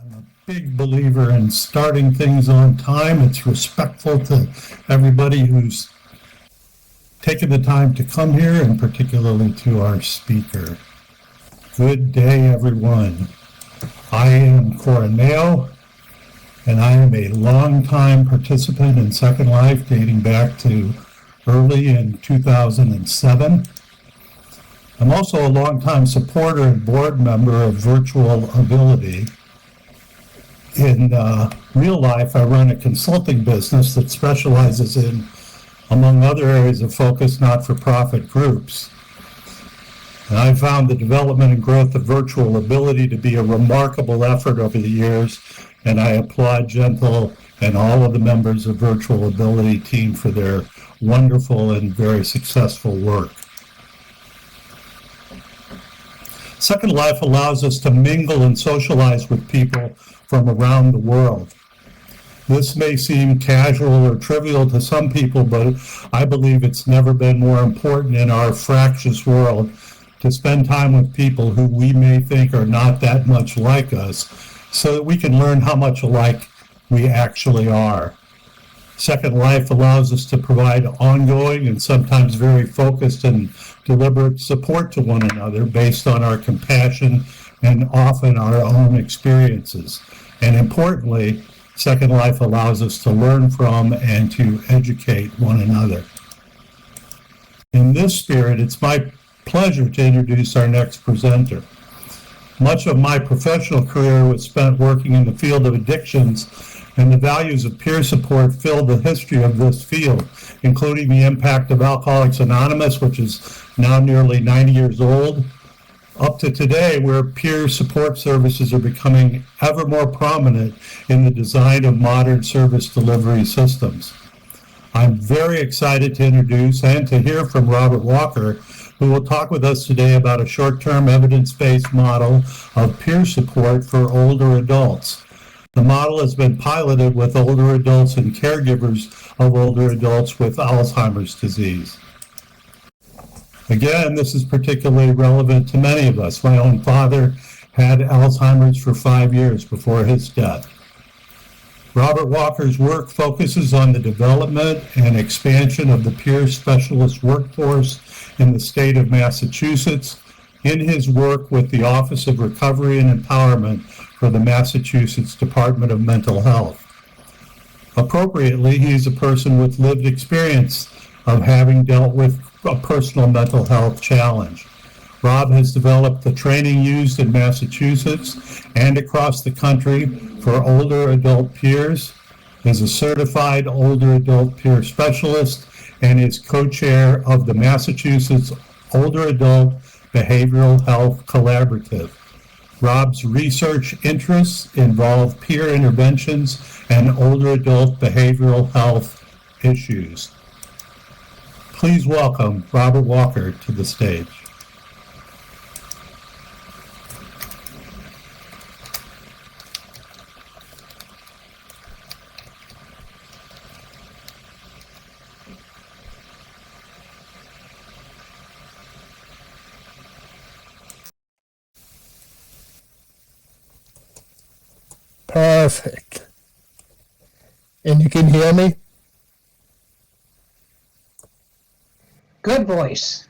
I'm a big believer in starting things on time. It's respectful to everybody who's taken the time to come here, and particularly to our speaker. Good day, everyone. I am Corin Mayo, and I am a longtime participant in Second Life dating back to early in 2007. I'm also a longtime supporter and board member of Virtual Ability. In real life, I run a consulting business that specializes in, among other areas of focus, not-for-profit groups. And I found the development and growth of Virtual Ability to be a remarkable effort over the years, and I applaud Gentle and all of the members of Virtual Ability team for their wonderful and very successful work. Second Life allows us to mingle and socialize with people from around the world. This may seem casual or trivial to some people, but I believe it's never been more important in our fractious world to spend time with people who we may think are not that much like us, so that we can learn how much alike we actually are. Second Life allows us to provide ongoing and sometimes very focused and deliberate support to one another based on our compassion and often our own experiences. And importantly, Second Life allows us to learn from and to educate one another. In this spirit, it's my pleasure to introduce our next presenter. Much of my professional career was spent working in the field of addictions, and the values of peer support fill the history of this field, including the impact of Alcoholics Anonymous, which is now nearly 90 years old, up to today, where peer support services are becoming ever more prominent in the design of modern service delivery systems. I'm very excited to introduce and to hear from Robert Walker, who will talk with us today about a short-term evidence-based model of peer support for older adults. The model has been piloted with older adults and caregivers of older adults with Alzheimer's disease. Again, this is particularly relevant to many of us. My own father had Alzheimer's for 5 years before his death. Robert Walker's work focuses on the development and expansion of the peer specialist workforce in the state of Massachusetts in his work with the Office of Recovery and Empowerment for the Massachusetts Department of Mental Health. Appropriately, he is a person with lived experience of having dealt with a personal mental health challenge. Rob has developed the training used in Massachusetts and across the country for older adult peers, is a certified older adult peer specialist, and is co-chair of the Massachusetts Older Adult Behavioral Health Collaborative. Rob's research interests involve peer interventions and older adult behavioral health issues. Please welcome Robert Walker to the stage. Perfect. And you can hear me? Good voice.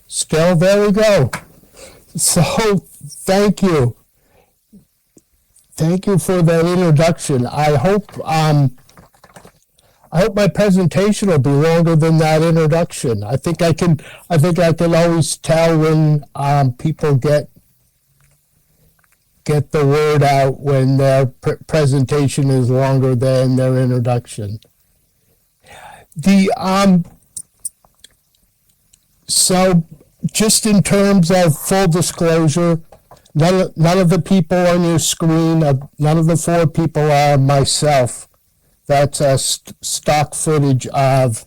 Still, there we go. So, thank you. Thank you for that introduction. I hope my presentation will be longer than that introduction. I think I can always tell when people get the word out when their presentation is longer than their introduction. So just in terms of full disclosure, none of the people on your screen, none of the 4 people are myself. That's stock footage of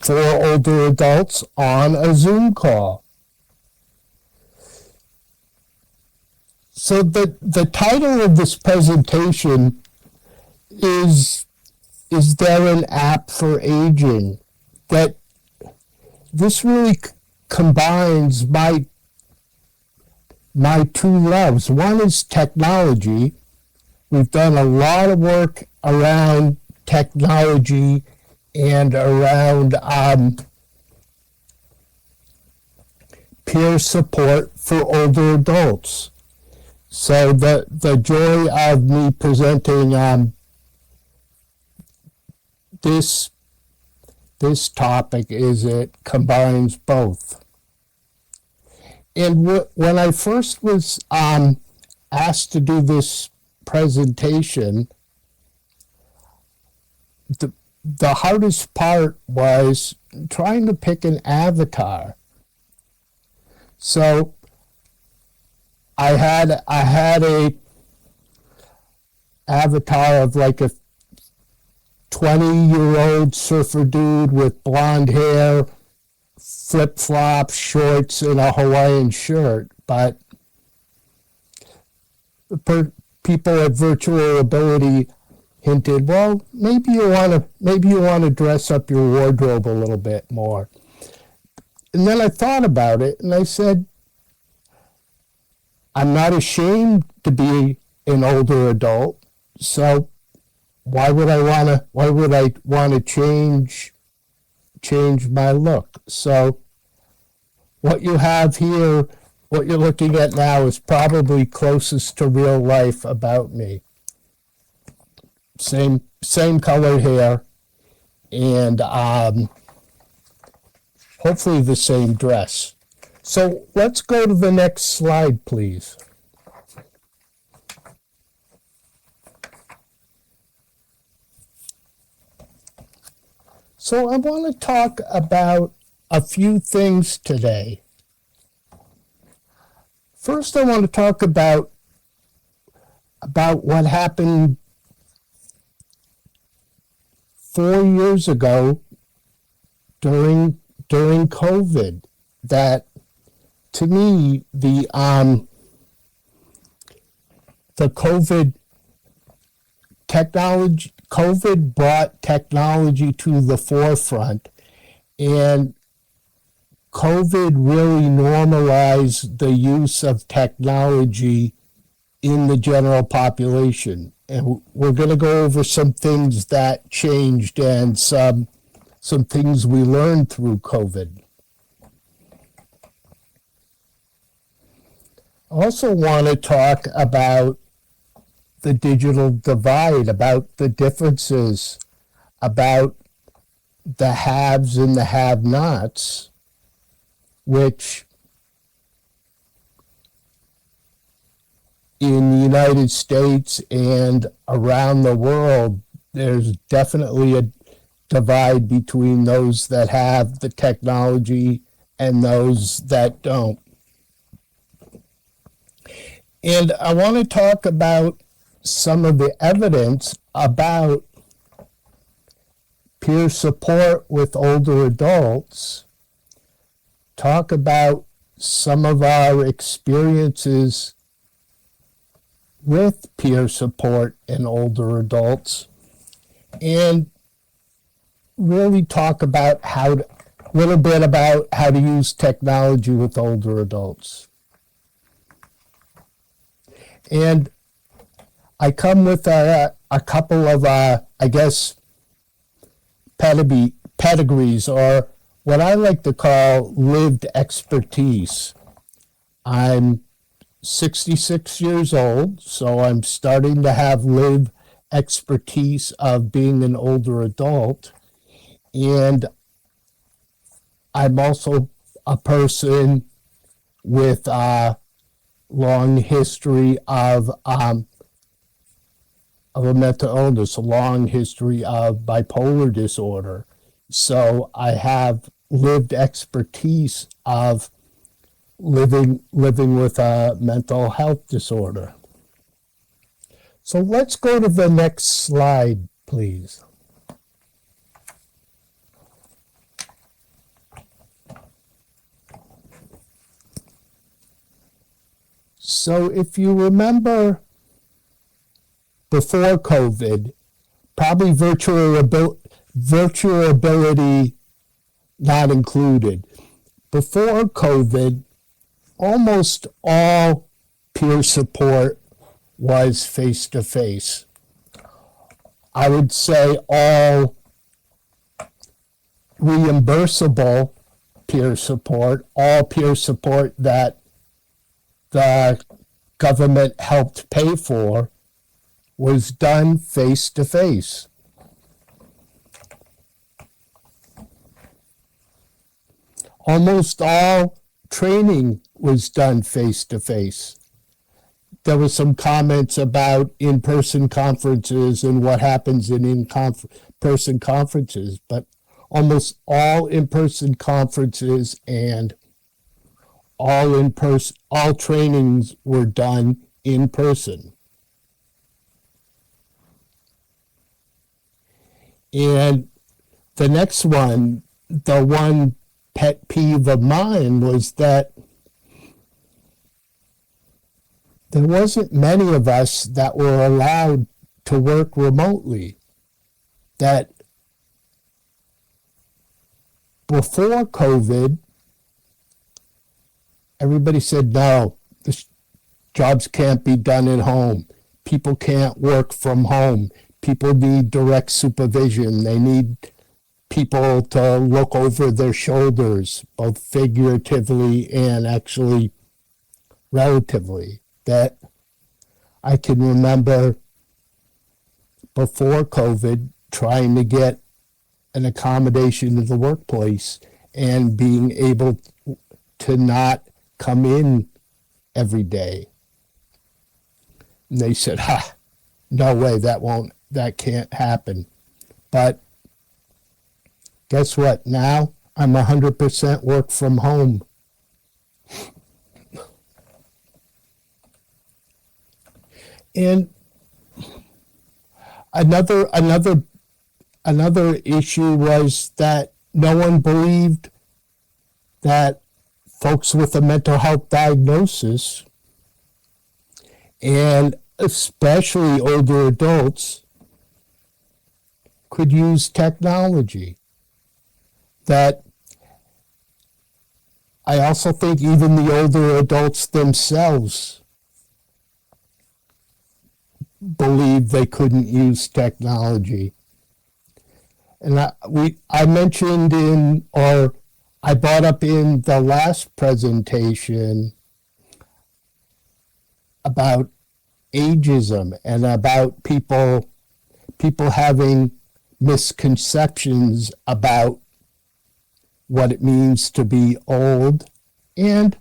4 older adults on a Zoom call. So the title of this presentation is there an app for aging? That this really combines my my two loves. One is technology. We've done a lot of work around technology and around peer support for older adults. So the joy of me presenting this topic is it combines both. And when I first was asked to do this presentation, the hardest part was trying to pick an avatar. So I had a avatar of like a 20-year-old surfer dude with blonde hair, flip-flops, shorts, and a Hawaiian shirt. But people at Virtual Ability hinted, well, maybe you want to dress up your wardrobe a little bit more. And then I thought about it, and I said, I'm not ashamed to be an older adult, so why would I want to change my look? So what you have here, what you're looking at now, is probably closest to real life about me. Same colored hair, and hopefully the same dress. So let's go to the next slide, please. So I want to talk about a few things today. First, I want to talk about what happened 4 years ago during COVID. That, to me, the COVID technology, COVID brought technology to the forefront, and COVID really normalized the use of technology in the general population. And we're going to go over some things that changed and some things we learned through COVID. I also want to talk about the digital divide, about the differences, about the haves and the have-nots, which in the United States and around the world, there's definitely a divide between those that have the technology and those that don't. And I want to talk about some of the evidence about peer support with older adults, talk about some of our experiences with peer support in older adults, and really talk about a little bit about how to use technology with older adults. And I come with a couple of, I guess, pedigrees, or what I like to call lived expertise. I'm 66 years old, so I'm starting to have lived expertise of being an older adult. And I'm also a person with a long history of a mental illness, a long history of bipolar disorder. So I have lived expertise of living with a mental health disorder. So let's go to the next slide, please. So if you remember, before COVID, probably virtual ability not included. Before COVID, almost all peer support was face-to-face. I would say all reimbursable peer support, all peer support that the government helped pay for, was done face-to-face. Almost all training was done face-to-face. There were some comments about in-person conferences and what happens in in-person conferences, but almost all in-person conferences and all trainings were done in person. And the next one, the one pet peeve of mine, was that there wasn't many of us that were allowed to work remotely. That before COVID, everybody said, no, the jobs can't be done at home. People can't work from home. People need direct supervision. They need people to look over their shoulders, both figuratively and actually relatively. That I can remember before COVID trying to get an accommodation in the workplace and being able to not come in every day. And they said, no way, that can't happen. But guess what? Now I'm 100% work from home. And another issue was that no one believed that folks with a mental health diagnosis, and especially older adults, could use technology. That I also think even the older adults themselves believed they couldn't use technology. And I mentioned I brought up in the last presentation about ageism and about people having misconceptions about what it means to be old, and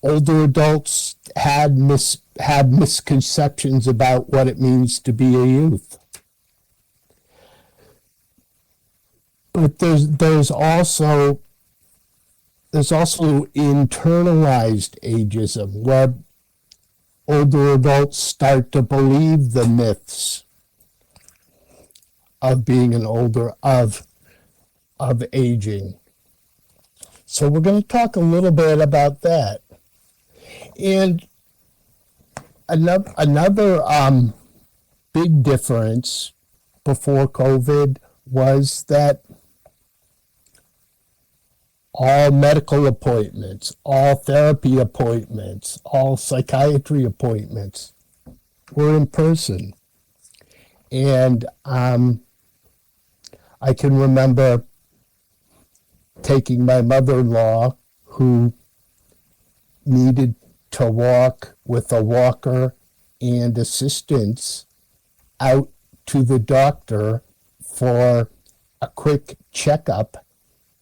older adults had misconceptions about what it means to be a youth. But there's also internalized ageism, where older adults start to believe the myths of being of aging. So we're going to talk a little bit about that. And another big difference before COVID was that all medical appointments, all therapy appointments, all psychiatry appointments were in person. And I can remember taking my mother-in-law, who needed to walk with a walker and assistance, out to the doctor for a quick checkup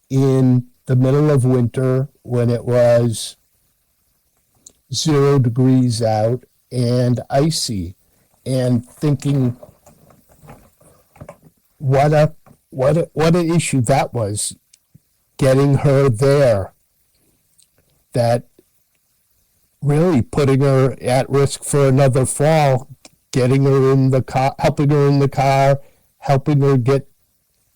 in the middle of winter when it was 0 degrees out and icy, and thinking what an issue that was, getting her there, that really putting her at risk for another fall, getting her in the car, helping her in the car, helping her get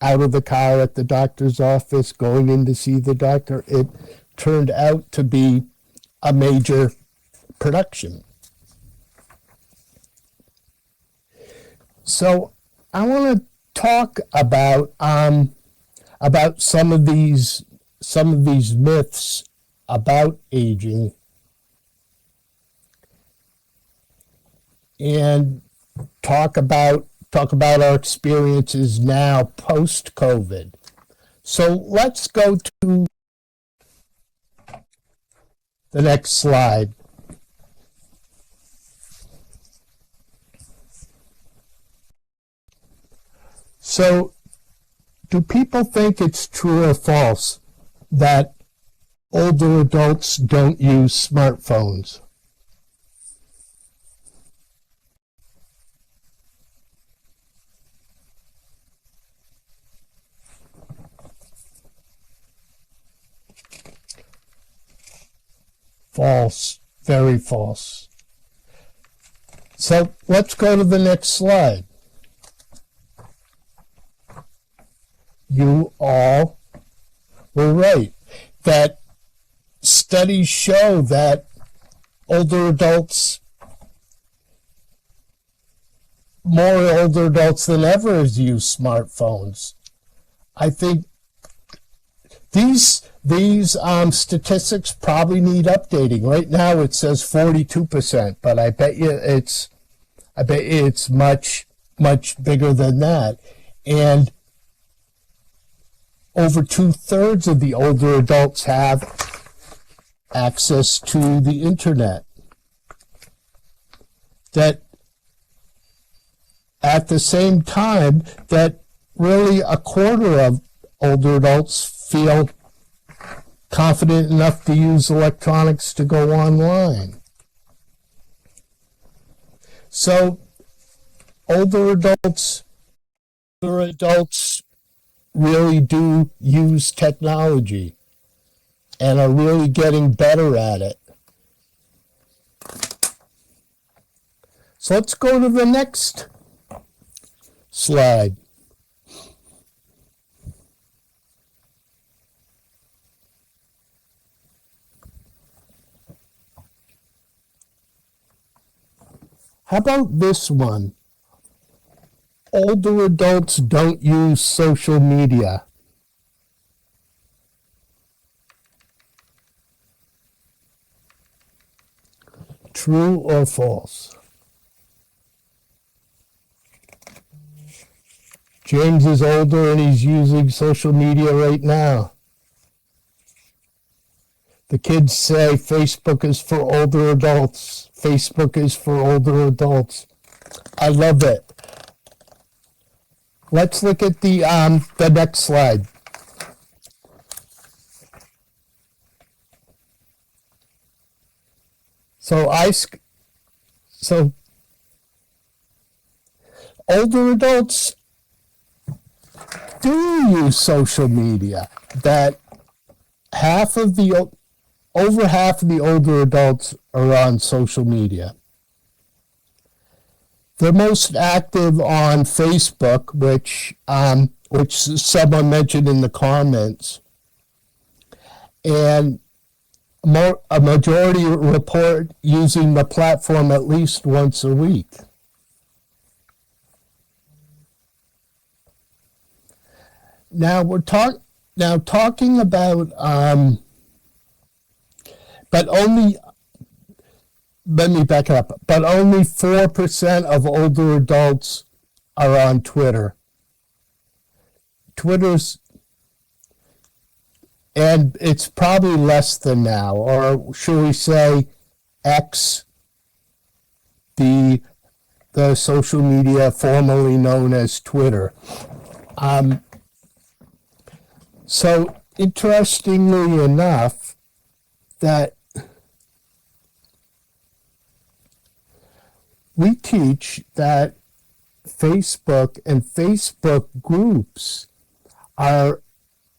out of the car at the doctor's office, going in to see the doctor. It turned out to be a major production. So I want to talk about some of these myths about aging and talk about our experiences now post-COVID. So let's go to the next slide. So, do people think it's true or false that older adults don't use smartphones? False, very false. So let's go to the next slide. You all were right that studies show that older adults, more older adults than ever, use smartphones. I think these statistics probably need updating. Right now it says 42%, but I bet you it's much bigger than that. And over 2/3 of the older adults have access to the internet. That at the same time, that really 1/4 of older adults feel confident enough to use electronics to go online. So older adults really do use technology and are really getting better at it. So let's go to the next slide. How about this one? Older adults don't use social media. True or false? James is older and he's using social media right now. The kids say Facebook is for older adults. Facebook is for older adults. I love it. Let's look at the next slide. So older adults do use social media. That over half of the older adults are on social media. They're most active on Facebook, which someone mentioned in the comments, and a majority report using the platform at least once a week. Now we're talking about, but only. Let me back up. But only 4% of older adults are on Twitter. And it's probably less than now, or should we say X, the social media formerly known as Twitter. So interestingly enough, that we teach that Facebook and Facebook groups are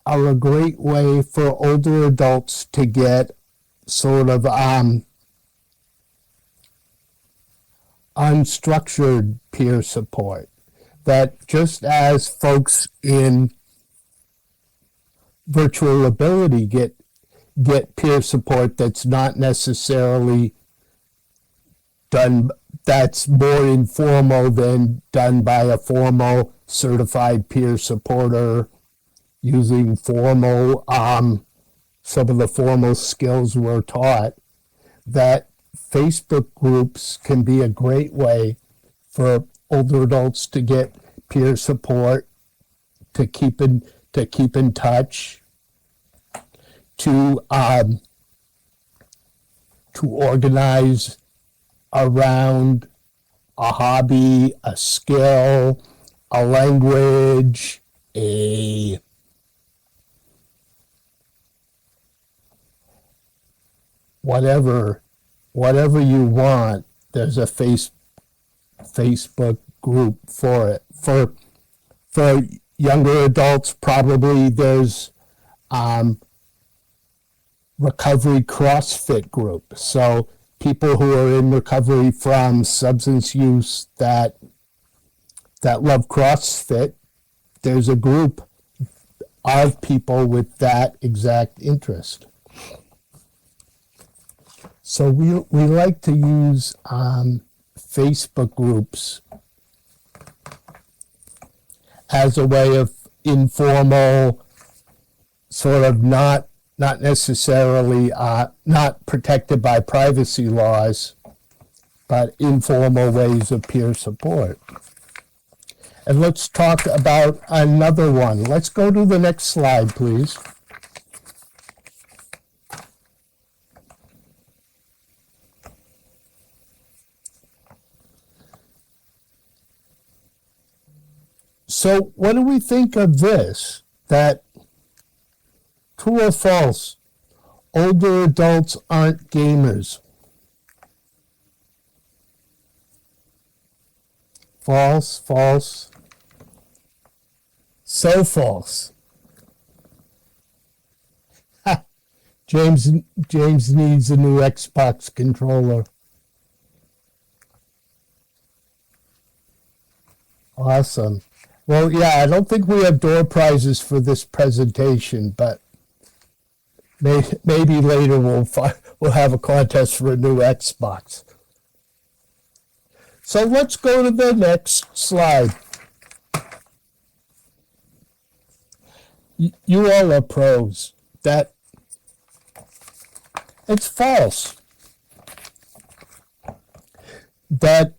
a great way for older adults to get sort of unstructured peer support. That just as folks in virtual ability get peer support that's not necessarily done, that's more informal than done by a formal certified peer supporter using formal some of the formal skills we're taught, that Facebook groups can be a great way for older adults to get peer support, to keep in touch, to organize around a hobby, a skill, a language, whatever you want. There's a Facebook group for it. For younger adults, probably there's recovery CrossFit group. So people who are in recovery from substance use that love CrossFit, there's a group of people with that exact interest. So we like to use Facebook groups as a way of informal, sort of not necessarily not protected by privacy laws, but informal ways of peer support. And let's talk about another one. Let's go to the next slide, please. So what do we think of this? That true or false? Older adults aren't gamers. False, false. So false. James needs a new Xbox controller. Awesome. Well, yeah, I don't think we have door prizes for this presentation, but maybe later we'll have a contest for a new Xbox. So let's go to the next slide. You all are pros. That it's false. That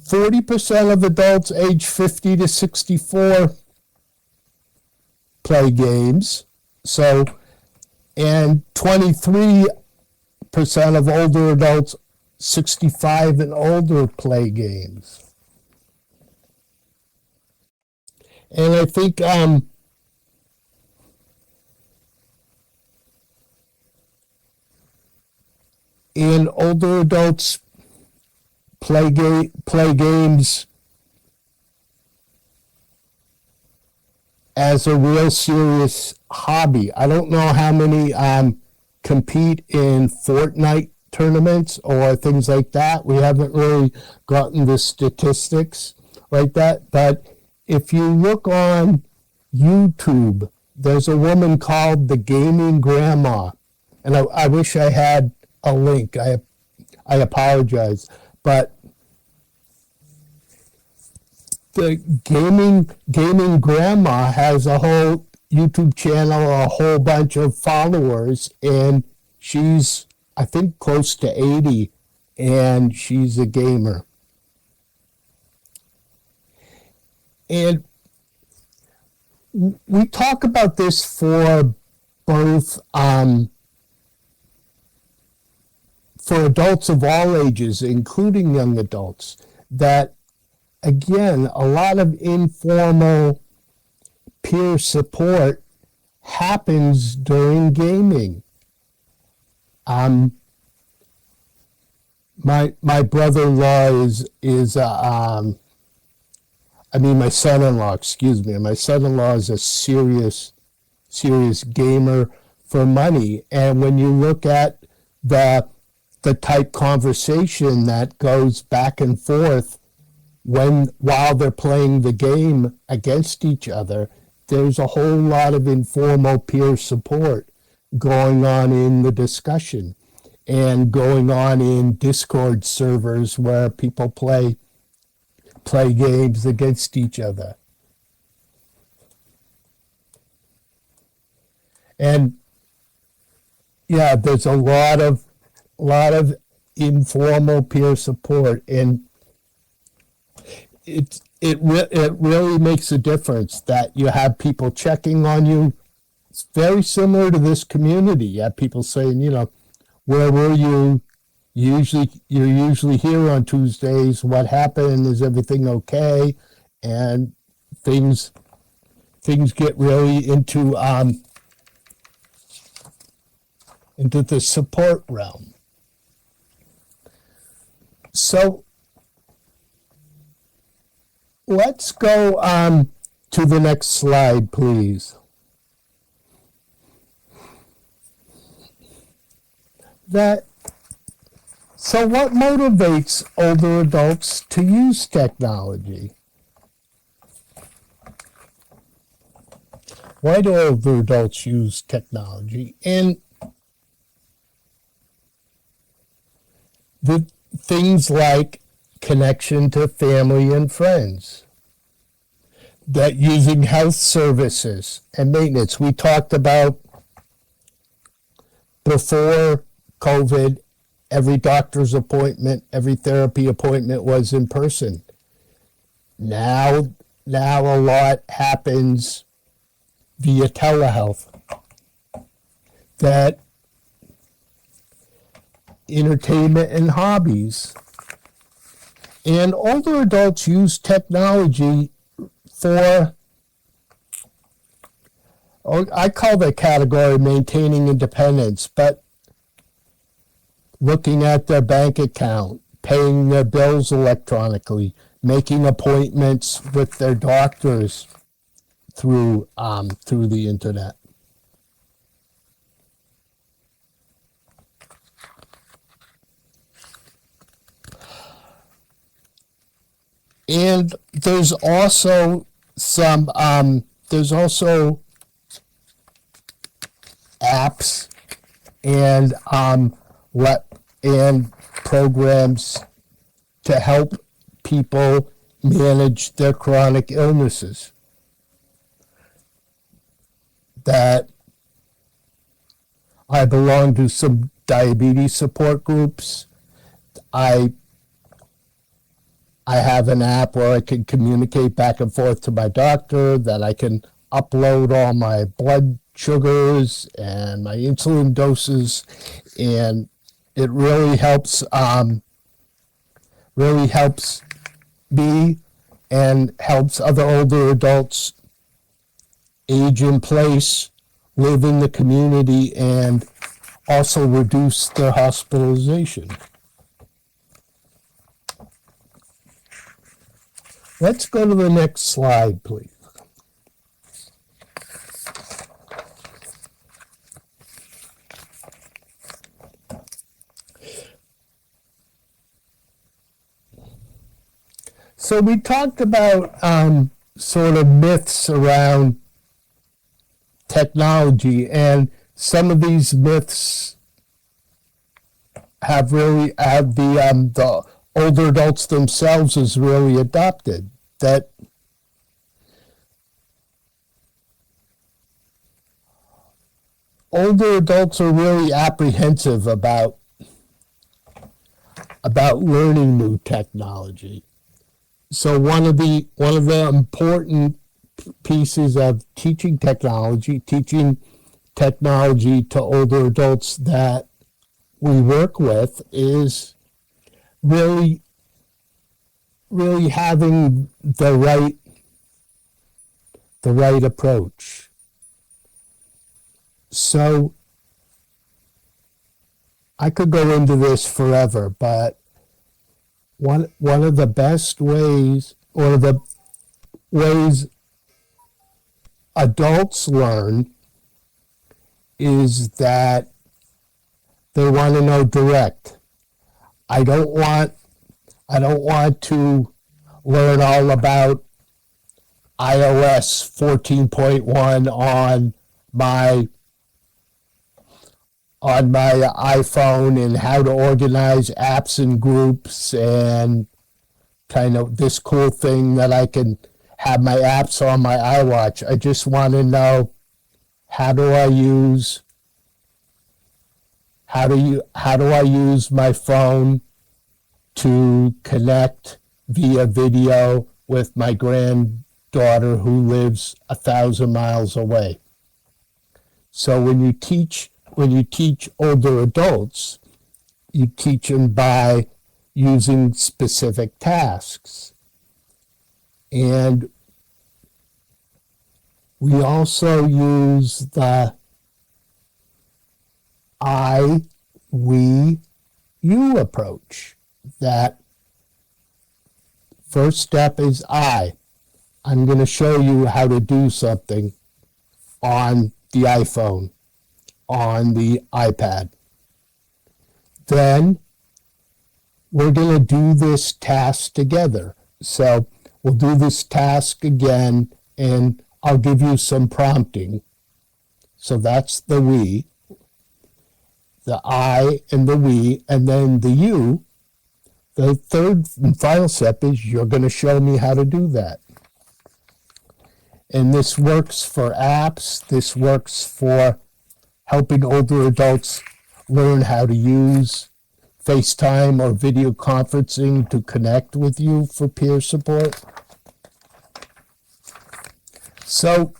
40% of adults age 50 to 64 play games. So, and 23% of older adults 65 and older play games. And I think and older adults play games as a real serious hobby. I don't know how many compete in Fortnite tournaments or things like that. We haven't really gotten the statistics like that. But if you look on YouTube, there's a woman called the Gaming Grandma. And I wish I had a link. I apologize. But the gaming grandma has a whole YouTube channel, a whole bunch of followers, and she's, I think, close to 80, and she's a gamer. And we talk about this for both for adults of all ages, including young adults, that again, a lot of informal peer support happens during gaming. My brother-in-law my son-in-law, excuse me. My son-in-law is a serious gamer for money. And when you look at the type conversation that goes back and forth while they're playing the game against each other, there's a whole lot of informal peer support going on in the discussion and going on in Discord servers where people play games against each other. And yeah, there's a lot of informal peer support, and it really makes a difference that you have people checking on you. It's very similar to this community. You have people saying, where were you? You're usually here on Tuesdays. What happened? Is everything okay? And things get really into the support realm. So let's go to the next slide, please. So what motivates older adults to use technology? Why do older adults use technology? And the things like connection to family and friends, that using health services and maintenance. We talked about before COVID, every doctor's appointment, every therapy appointment was in person. Now a lot happens via telehealth. That entertainment and hobbies. And older adults use technology for, I call that category maintaining independence, but looking at their bank account, paying their bills electronically, making appointments with their doctors through the internet. And there's also apps and programs to help people manage their chronic illnesses. That I belong to some diabetes support groups. I have an app where I can communicate back and forth to my doctor, that I can upload all my blood sugars and my insulin doses, and it really helps me and helps other older adults age in place, live in the community, and also reduce their hospitalization. Let's go to the next slide, please. So we talked about sort of myths around technology, and some of these myths have the older adults themselves has really adopted. That older adults are really apprehensive about learning new technology. So one of the important pieces of teaching technology to older adults that we work with is really having the right approach. So I could go into this forever, but one of the best ways, or the ways adults learn, is that they want to know direct. I don't want to learn all about iOS 14.1 on my iPhone and how to organize apps and groups and kind of this cool thing that I can have my apps on my iWatch. I just want to know how do I use my phone to connect via video with my granddaughter who lives 1,000 miles away. So when you teach older adults, you teach them by using specific tasks. And we also use the I, we, you approach. That first step is I'm going to show you how to do something on the iPhone, on the iPad. Then we're going to do this task together. So we'll do this task again, and I'll give you some prompting. So that's the we, the I and the we, and then the you. The third and final step is you're going to show me how to do that. And this works for apps. This works for helping older adults learn how to use FaceTime or video conferencing to connect with you for peer support. So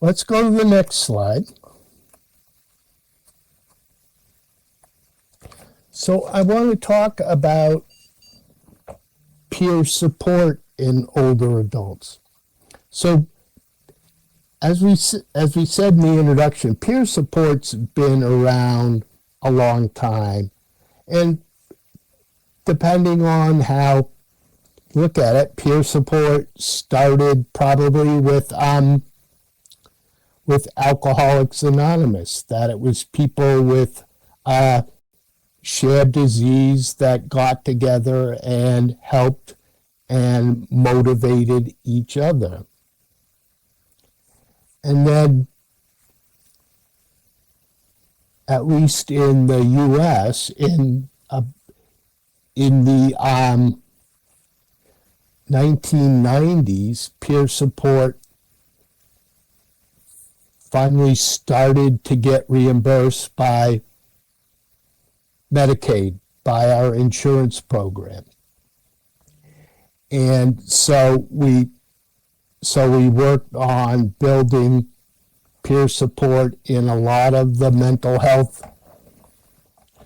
let's go to the next slide. So I want to talk about peer support in older adults. So as we said in the introduction, peer support's been around a long time. And depending on how you look at it, peer support started probably with Alcoholics Anonymous, that it was people with shared disease that got together and helped and motivated each other. And then, at least in the U.S., in the 1990s, peer support finally started to get reimbursed by Medicaid, by our insurance program. And so we worked on building peer support in a lot of the mental health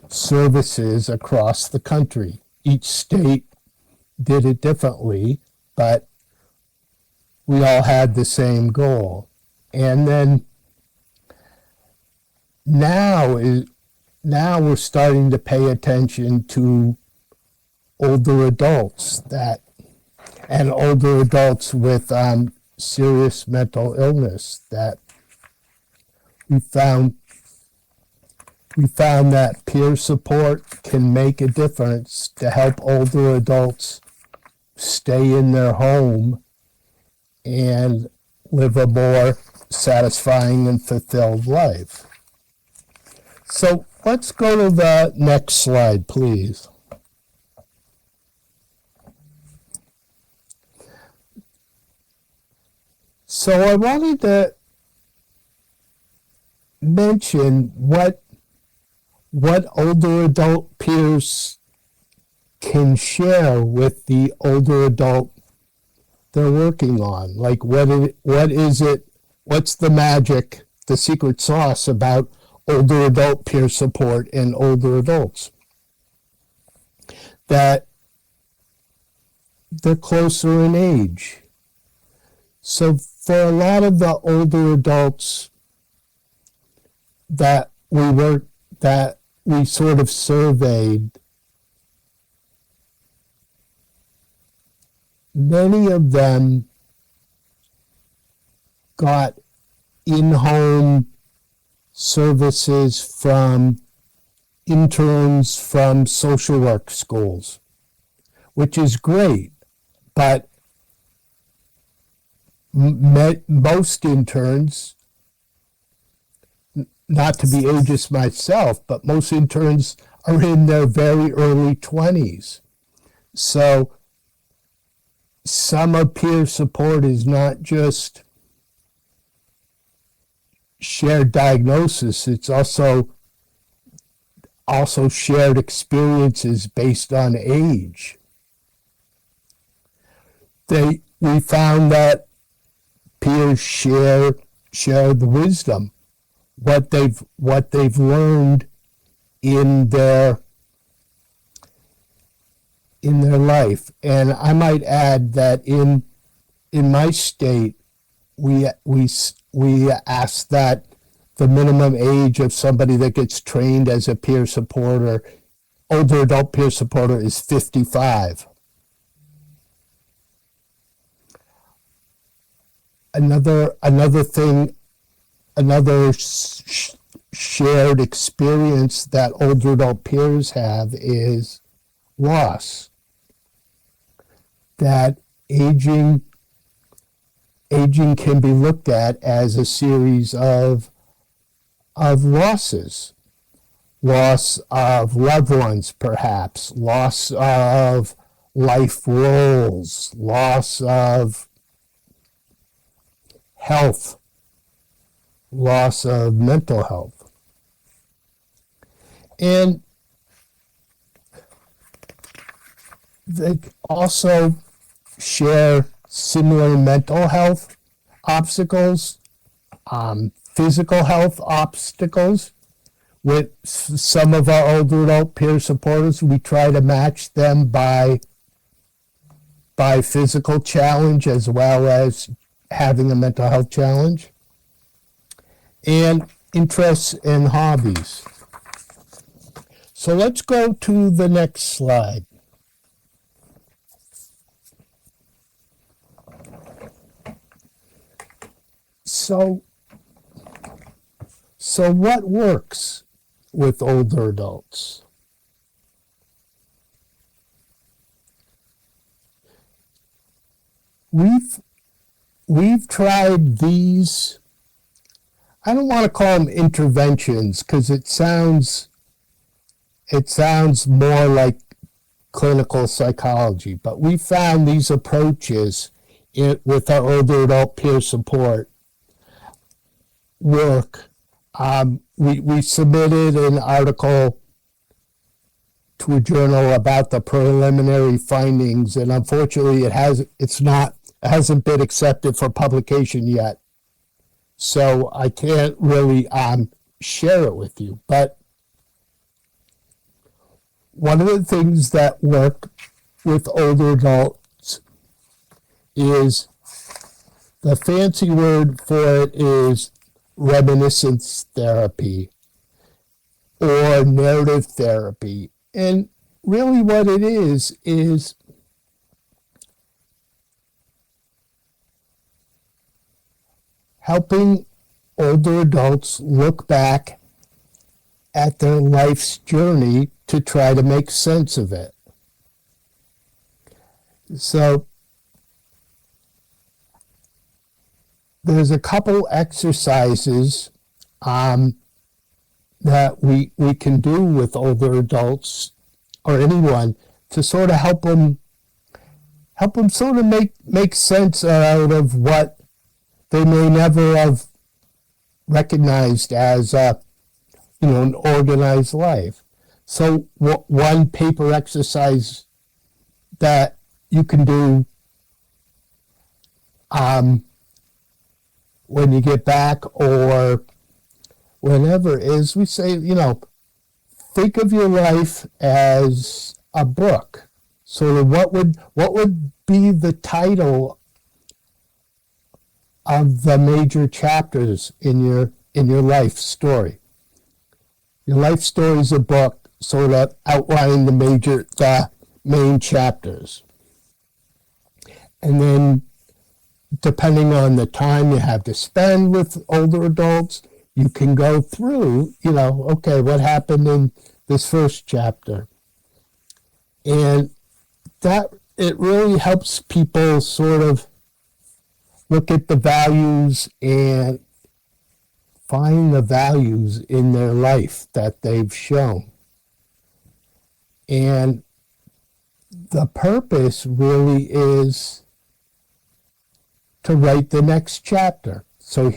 services across the country. Each state did it differently, but we all had the same goal. And then now we're starting to pay attention to older adults and older adults with serious mental illness, that we found that peer support can make a difference to help older adults stay in their home and live a more satisfying and fulfilled life. So let's go to the next slide, please. So I wanted to mention what older adult peers can share with the older adult they're working on. Like what is it, what's the magic, the secret sauce about older adult peer support in older adults? That they're closer in age. So for a lot of the older adults that we sort of surveyed, many of them got in-home services from interns from social work schools, which is great, but most interns, not to be ageist myself, but most interns are in their very early 20s. So summer peer support is not just shared diagnosis. It's also shared experiences based on age. We found that peers share the wisdom, what they've learned in their life. And I might add that in my state, we ask that the minimum age of somebody that gets trained as a peer supporter, older adult peer supporter, is 55. Another thing, shared experience that older adult peers have is loss. That aging can be looked at as a series of losses. Loss of loved ones, perhaps. Loss of life roles. Loss of health. Loss of mental health. And they also share similar mental health obstacles, physical health obstacles. With some of our older adult peer supporters, we try to match them by physical challenge as well as having a mental health challenge. And interests and hobbies. So let's go to the next slide. So what works with older adults? We've tried these, I don't want to call them interventions because it sounds more like clinical psychology, but we found these approaches with our older adult peer support work. We submitted an article to a journal about the preliminary findings, and unfortunately it hasn't been accepted for publication yet. So I can't really share it with you. But one of the things that work with older adults is, the fancy word for it is reminiscence therapy or narrative therapy. And really what it is helping older adults look back at their life's journey to try to make sense of it. So there's a couple exercises that we can do with older adults or anyone to sort of help them sort of make sense out of what they may never have recognized as an organized life. So one paper exercise that you can do when you get back or whenever is, we say, think of your life as a book. So what would be the title of the major chapters in your life story? Your life story is a book, sort of outlining the main chapters. And then, depending on the time you have to spend with older adults, you can go through, okay, what happened in this first chapter? And that, it really helps people sort of look at the values and find the values in their life that they've shown. And the purpose really is to write the next chapter. So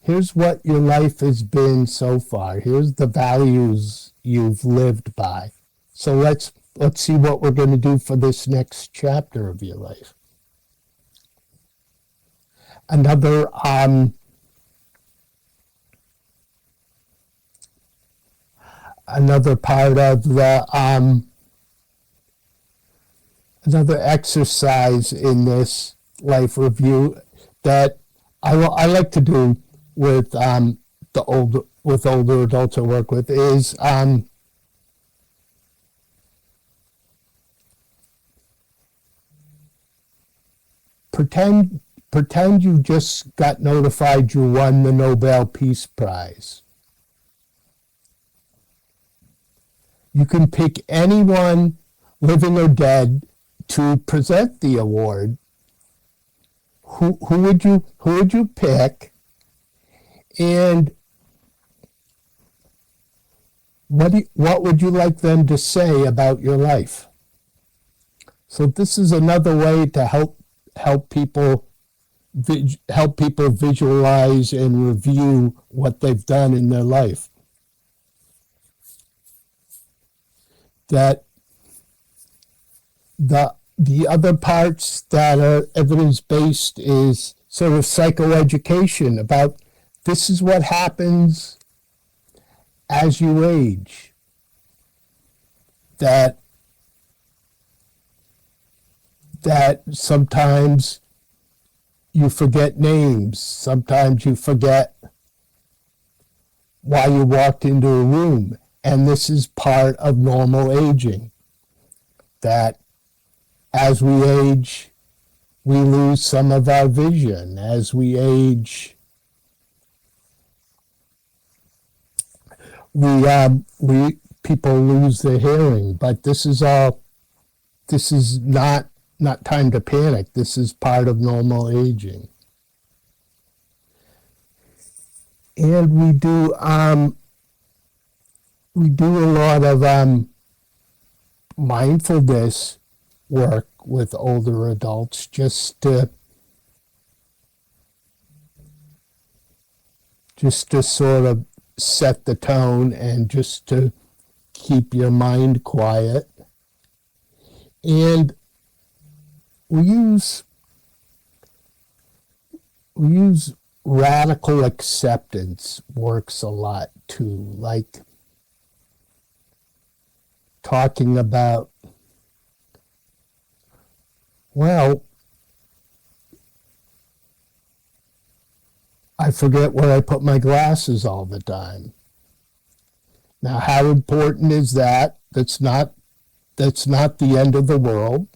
here's what your life has been so far. Here's the values you've lived by. So let's see what we're going to do for this next chapter of your life. Another part of the another exercise in this life review that I like to do with older adults I work with is pretend you just got notified you won the Nobel Peace Prize. You can pick anyone, living or dead, to present the award. Who would you pick? And what would you like them to say about your life? So this is another way to help people visualize and review what they've done in their life. That the other parts that are evidence-based is sort of psychoeducation about this is what happens as you age. That sometimes you forget names, sometimes you forget why you walked into a room, and this is part of normal aging. That as we age, we lose some of our vision. As we age, people lose their hearing. But this is not time to panic. This is part of normal aging. And we do a lot of mindfulness work with older adults just to sort of set the tone and just to keep your mind quiet. And we use radical acceptance works a lot too, like talking about, well, I forget where I put my glasses all the time. Now, how important is that? That's not the end of the world.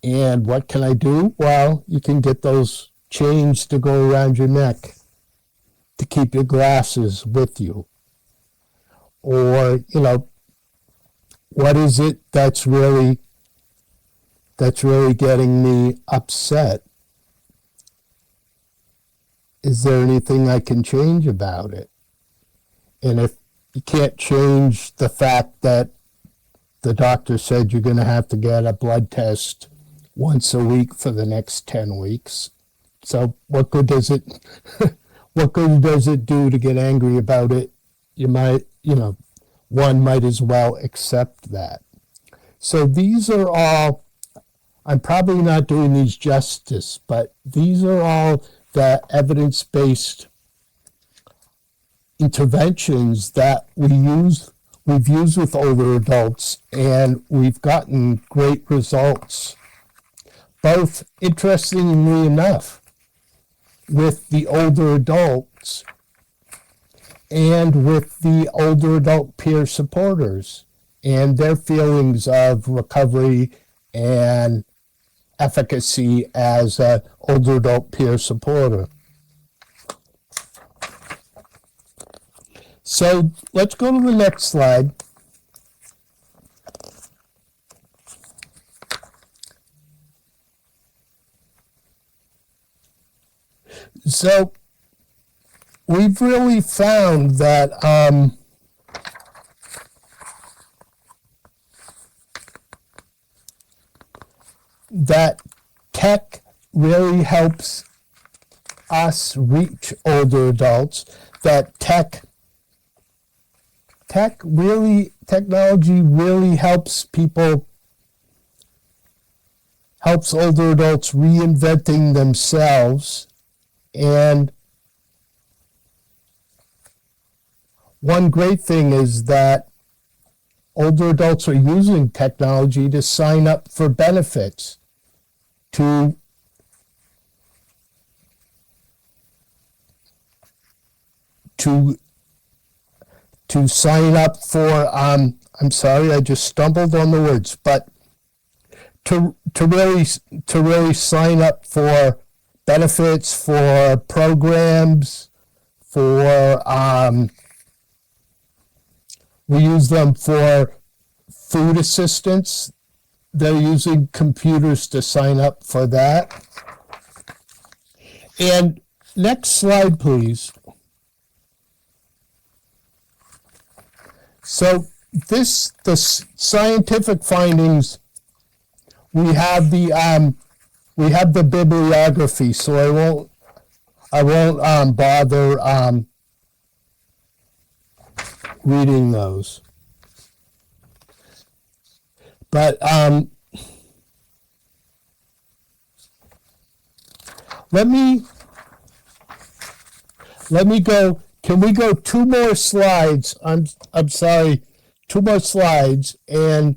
And what can I do? Well, you can get those chains to go around your neck to keep your glasses with you. Or, what is it that's really getting me upset? Is there anything I can change about it? And if you can't change the fact that the doctor said you're going to have to get a blood test once a week for the next 10 weeks, so what good does it do to get angry about it? One might as well accept that. So these are all, I'm probably not doing these justice, but these are all the evidence-based interventions that we've used with older adults, and we've gotten great results, both, interestingly enough, with the older adults and with the older adult peer supporters and their feelings of recovery and efficacy as an older adult peer supporter. So let's go to the next slide. So we've really found that that tech really helps us reach older adults, that technology really helps older adults reinventing themselves. And one great thing is that older adults are using technology to sign up for benefits, to sign up for, I'm sorry, I just stumbled on the words, but to really sign up for benefits, for programs, for, we use them for food assistance. They're using computers to sign up for that. And next slide, please. So the scientific findings, we have the bibliography, so I won't bother reading those. But let me go. Can we go two more slides? I'm sorry, two more slides, and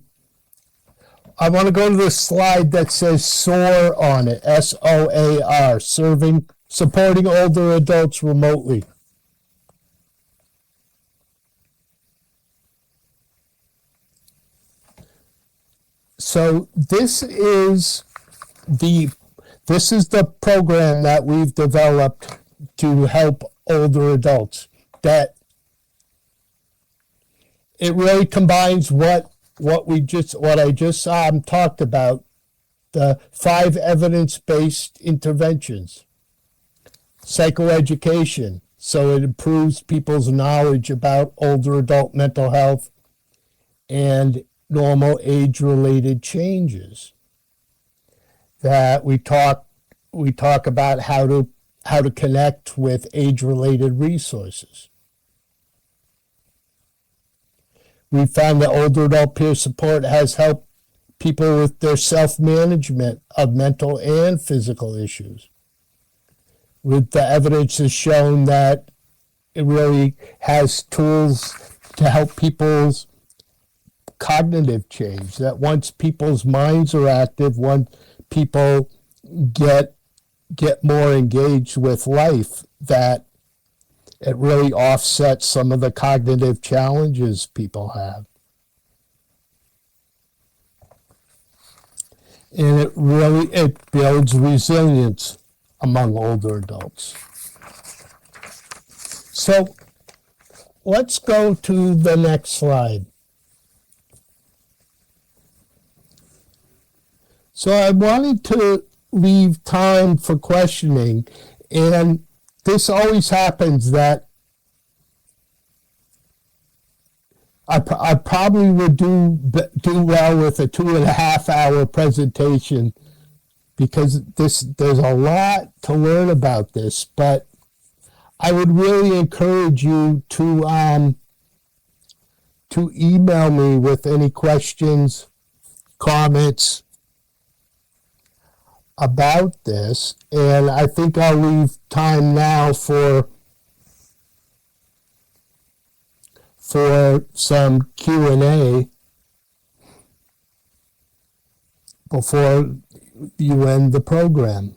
I want to go to the slide that says SOAR on it, SOAR, supporting older adults remotely. So this is the program that we've developed to help older adults. That it really combines what I just talked about, the 5 evidence-based interventions, psychoeducation, so it improves people's knowledge about older adult mental health and normal age-related changes. That we talk about how to connect with age-related resources. We found that older adult peer support has helped people with their self-management of mental and physical issues. With the evidence has shown that it really has tools to help people's cognitive change, that once people's minds are active, once people get more engaged with life, that it really offsets some of the cognitive challenges people have. And it builds resilience among older adults. So let's go to the next slide. So I wanted to leave time for questioning, and this always happens that I probably would do well with a 2.5 hour presentation, because there's a lot to learn about this, but I would really encourage you to email me with any questions, comments about this, and I think I'll leave time now for some Q&A before you end the program.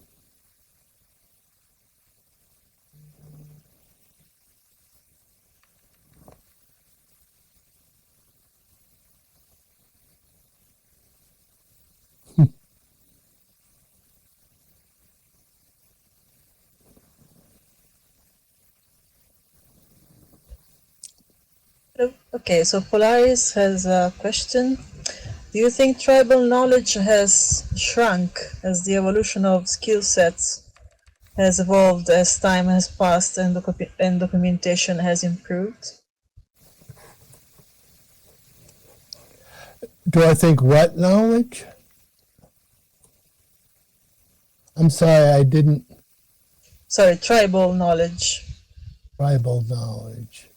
Okay, so Polaris has a question. Do you think tribal knowledge has shrunk as the evolution of skill sets has evolved as time has passed and documentation has improved? Do I think what knowledge? I'm sorry, I didn't. tribal knowledge. Tribal knowledge.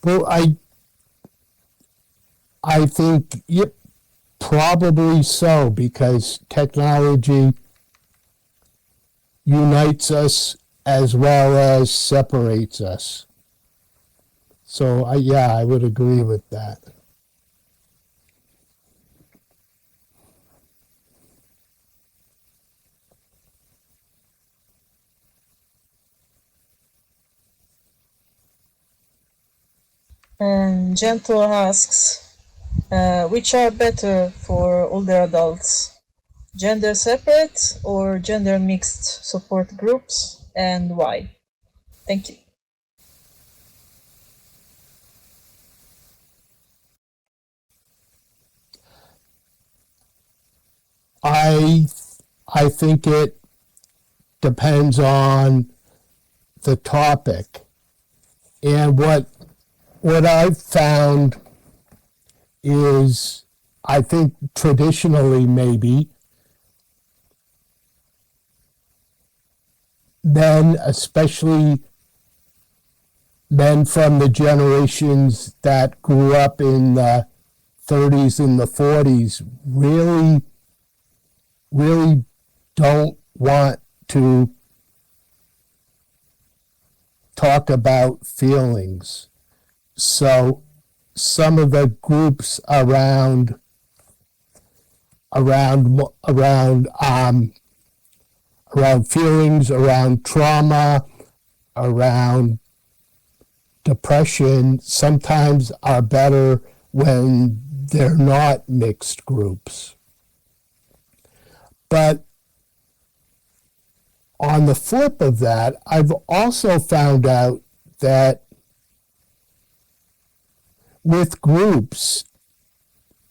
Well, I think, yep, probably so, because technology unites us as well as separates us. So, yeah, I would agree with that. And Gentle asks, which are better for older adults? Gender separate or gender mixed support groups, and why? Thank you. I think it depends on the topic. And what I've found is, I think traditionally maybe, men, especially men from the generations that grew up in the 30s and the 40s, really don't want to talk about feelings. So some of the groups around feelings, around trauma, around depression, sometimes are better when they're not mixed groups. But on the flip of that, I've also found out that with groups,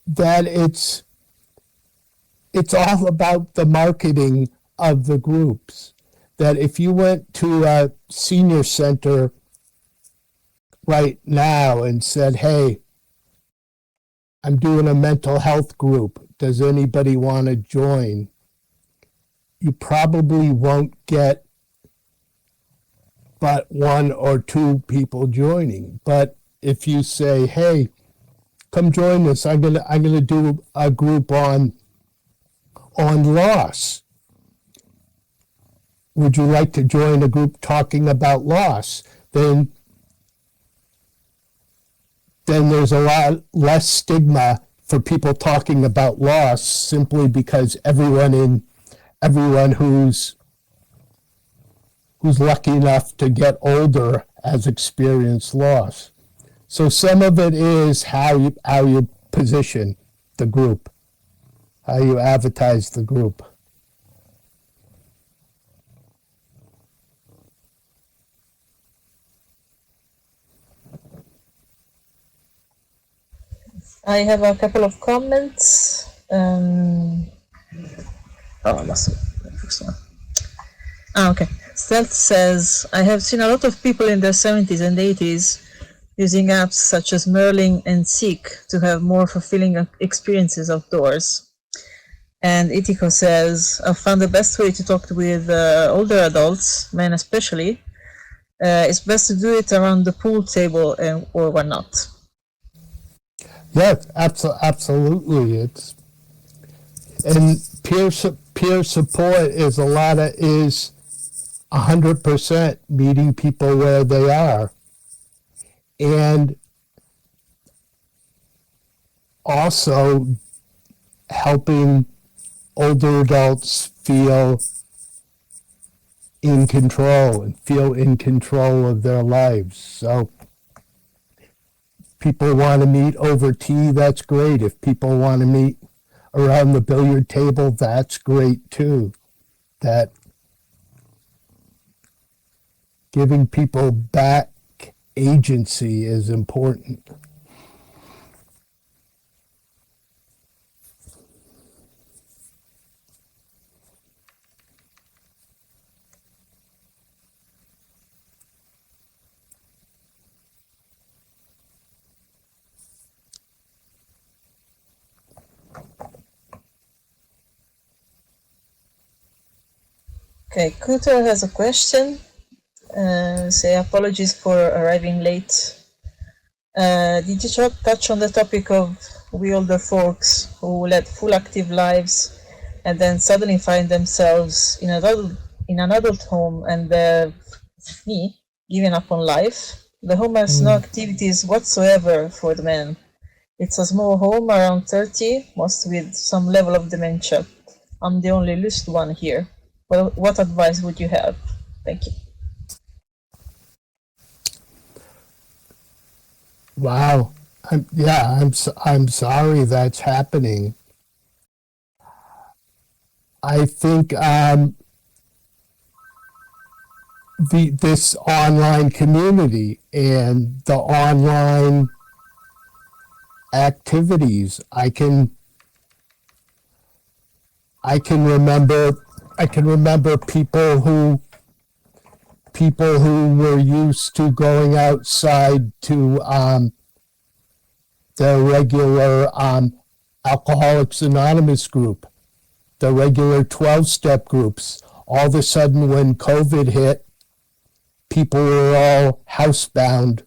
that it's all about the marketing of the groups. That if you went to a senior center right now and said, hey, I'm doing a mental health group, does anybody want to join? You probably won't get but one or two people joining. But if you say, hey, come join us, I'm gonna do a group on loss. Would you like to join a group talking about loss? Then there's a lot less stigma for people talking about loss, simply because everyone who's lucky enough to get older has experienced loss. So some of it is how you position the group, how you advertise the group. I have a couple of comments. I lost the first one. Okay. Stealth says, I have seen a lot of people in their 70s and 80s using apps such as Merlin and Seek to have more fulfilling experiences outdoors. And Itiko says, I've found the best way to talk with older adults, men especially, it's best to do it around the pool table or whatnot. Yes, absolutely. And peer support is 100% meeting people where they are, and also helping older adults feel in control of their lives. So people want to meet over tea, that's great. If people want to meet around the billiard table, that's great too. That giving people back agency is important. Okay, Cooter has a question. Say apologies for arriving late. Did you touch on the topic of we older folks who led full active lives and then suddenly find themselves in an adult home and me giving up on life? The home has no activities whatsoever for the man. It's a small home around 30, most with some level of dementia. I'm the only loose one here. Well, what advice would you have? Thank you. Wow. I'm sorry that's happening. I think this online community and the online activities, I can remember people who were used to going outside to the regular Alcoholics Anonymous group, the regular 12-step groups. All of a sudden, when COVID hit, people were all housebound.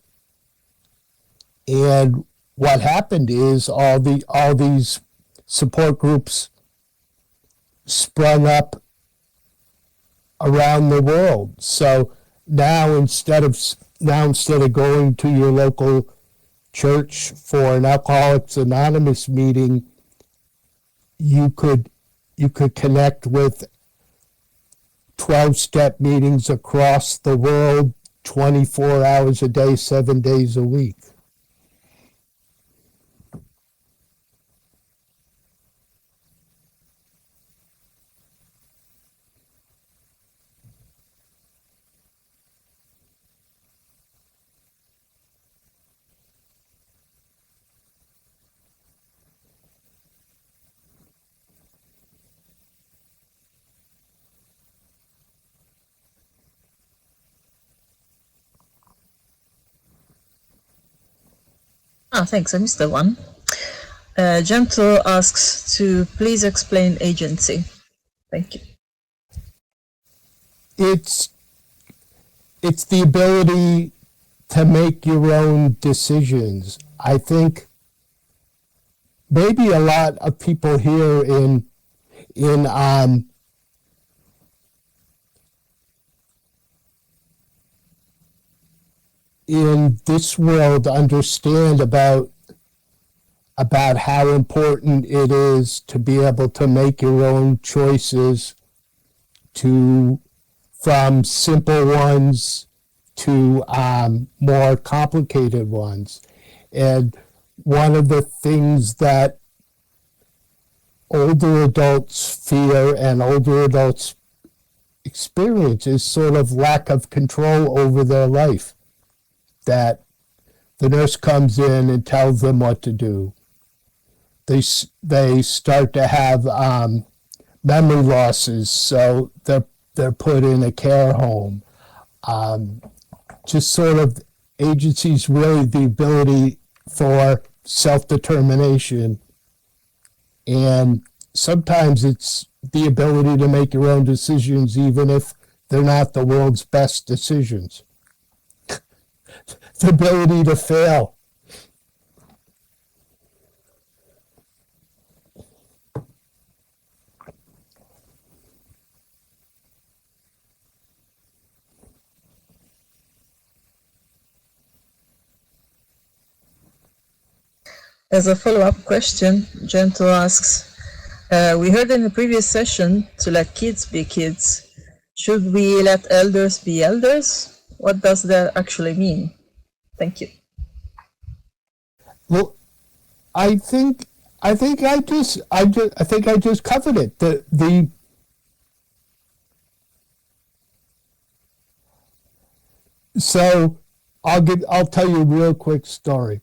And what happened is all these support groups sprung up around the world. So now instead of going to your local church for an Alcoholics Anonymous meeting, you could connect with 12-step meetings across the world, 24 hours a day, 7 days a week. Thanks. I missed that one. Gentle asks to please explain agency. Thank you. It's the ability to make your own decisions. I think maybe a lot of people here in this world understand about how important it is to be able to make your own choices, from simple ones to more complicated ones. And one of the things that older adults fear and older adults experience is sort of lack of control over their life. That the nurse comes in and tells them what to do. They start to have memory losses, so they're put in a care home. Just sort of agency's really the ability for self-determination, and sometimes it's the ability to make your own decisions even if they're not the world's best decisions. The ability to fail. As a follow-up question, Gentle asks, we heard in the previous session to let kids be kids. Should we let elders be elders? What does that actually mean? Thank you. Well, I think I just covered it. So I'll tell you a real quick story.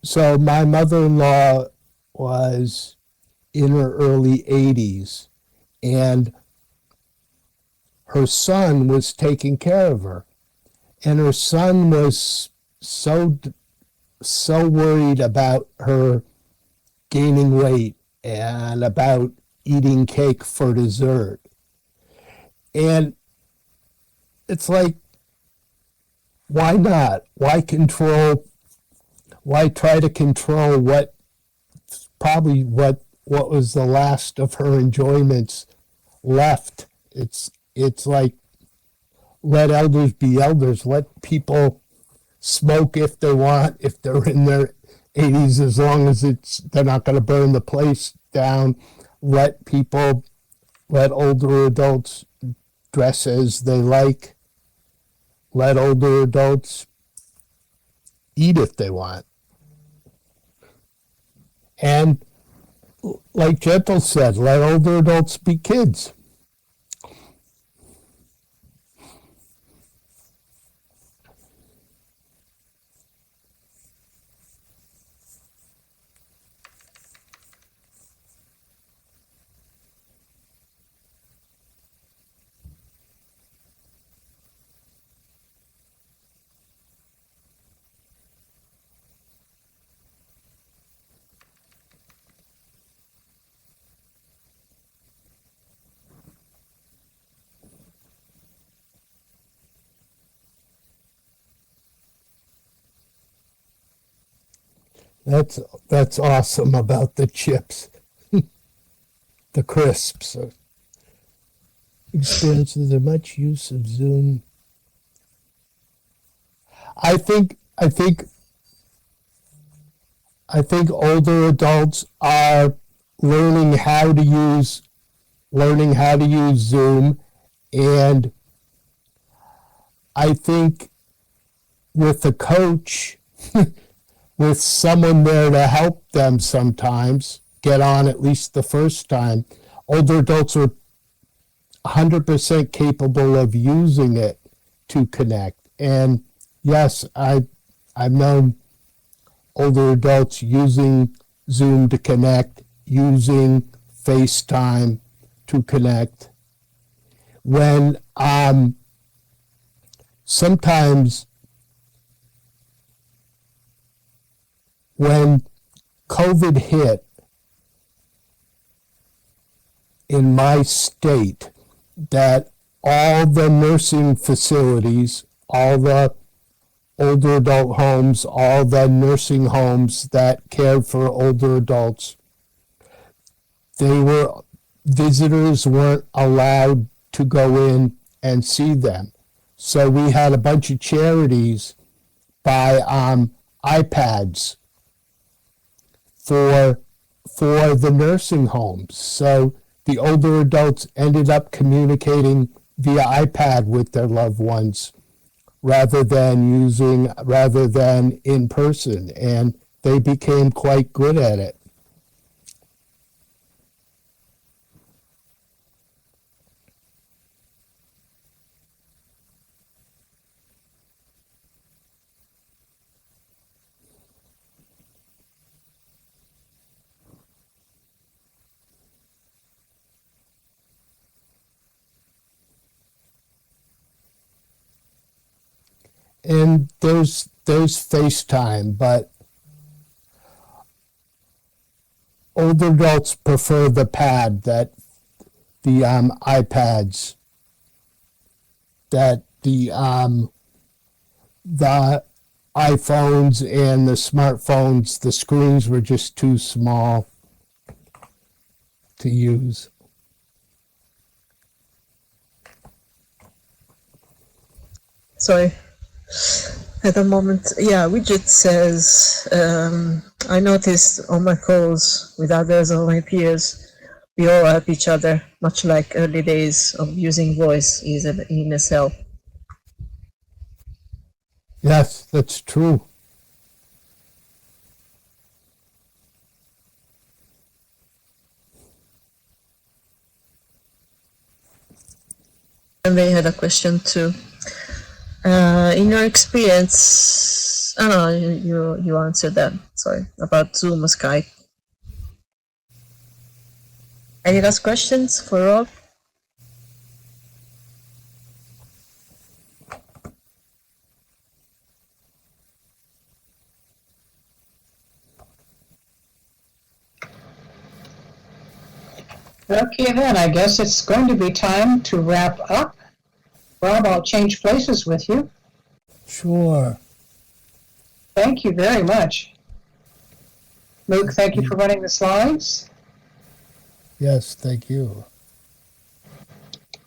So my mother-in-law was in her early 80s, and her son was taking care of her. And her son was so worried about her gaining weight and about eating cake for dessert. And it's like, why not? Why try to control what was the last of her enjoyments left? It's like, let elders be elders. Let people smoke if they want, if they're in their 80s, as long as they're not going to burn the place down. Let older adults dress as they like. Let older adults eat if they want. And like Gentle said, let older adults be kids. That's awesome about the chips, the crisps. Experiences the much use of Zoom. I think older adults are learning how to use Zoom, and I think with a coach, with someone there to help them sometimes get on at least the first time, older adults are 100% capable of using it to connect. And yes, I've known older adults using Zoom to connect, using FaceTime to connect. When sometimes when COVID hit in my state, that all the nursing facilities, all the older adult homes, all the nursing homes that cared for older adults, visitors weren't allowed to go in and see them. So we had a bunch of charities buy iPads for the nursing homes. So the older adults ended up communicating via iPad with their loved ones rather than in person, and they became quite good at it. And there's FaceTime, but older adults prefer the iPads, that the iPhones and the smartphones, the screens were just too small to use. Sorry. At the moment, yeah, widget says, I noticed on my calls with others of my peers, we all help each other, much like early days of using voice in SL. Yes, that's true. And they had a question too. In your experience, no, you answered that. Sorry, about Zoom or Skype. Any last questions for Rob? Okay, then, I guess it's going to be time to wrap up. Rob, I'll change places with you. Sure. Thank you very much. Luke, thank you for running the slides. Yes, thank you.